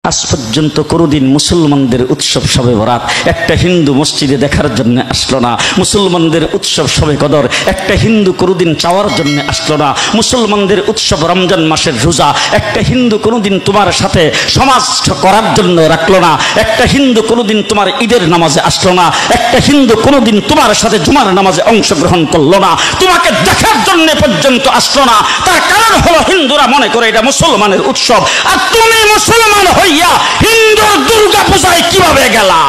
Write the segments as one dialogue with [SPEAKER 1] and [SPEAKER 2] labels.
[SPEAKER 1] আজ পর্যন্ত কোনোদিন মুসলমানদের উৎসব শবে বরাত একটা হিন্দু মসজিদে দেখার জন্য আসলো না, মুসলমানদের উৎসব শবে কদর একটা হিন্দু কোনোদিন চাওয়ার জন্য আসলো না, মুসলমানদের উৎসব রমজান মাসের রোজা একটা হিন্দু কোনোদিন তোমার সাথে সমাজ করার জন্য রাখলো না, একটা হিন্দু কোনোদিন তোমার ঈদের নামাজে আসলো না, একটা হিন্দু কোনোদিন তোমার সাথে জুমার নামাজে অংশগ্রহণ করলো না, তোমাকে দেখার জন্য পর্যন্ত আসলো না। তার কারণ হলো হিন্দুরা মনে করে এটা মুসলমানের উৎসব, আর তুমি মুসলমান হইয়া হিন্দুর দুর্গা পূজায় কিভাবে গেলা?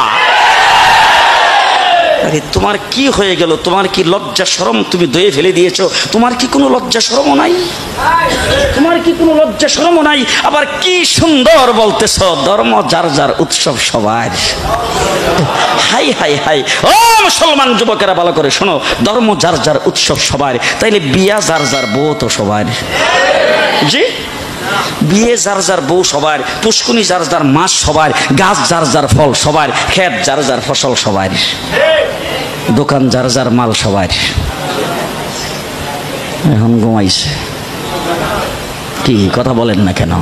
[SPEAKER 1] আরে তোমার কি হয়ে গেল? তোমার কি লজ্জা শরম তুমি দয়ে ফেলে দিয়েছো? তোমার কি কোনো লজ্জা শরমও নাই? তোমার কি কোনো লজ্জা শরমও নাই? আবার কি সুন্দর বলতেছ, ধর্ম যার যার উৎসব সবার। হাই হাই হাই, ও মুসলমান যুবকেরা ভালো করে শোনো, ধর্ম যার যার উৎসব সবার, তাইলে বিয়া যার যার বউ তো সবার। জি, বিয়ে যার যার বউ সবার, পুষ্কুনি যার যার মাছ সবার, গাছ যার যার ফল সবার, ক্ষেত যার যার ফসল সবার, দোকান যার যার মাল সবার। এখন ঘুমাইছে কি কথা বলেন না কেন?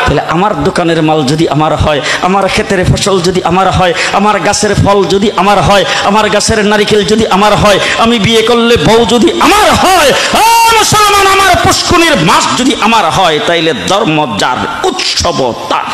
[SPEAKER 1] তাহলে আমার দোকানের মাল যদি আমার হয়, আমার ক্ষেতের ফসল যদি আমার হয়, আমার গাছের ফল যদি আমার হয়, আমার গাছের নারিকেল যদি আমার হয়, আমি বিয়ে করলে বউ যদি আমার হয়, মুসলমান আমার পুষ্কুনির মাছ যদি আমার হয়, তাইলে ধর্ম যার উৎসব তার।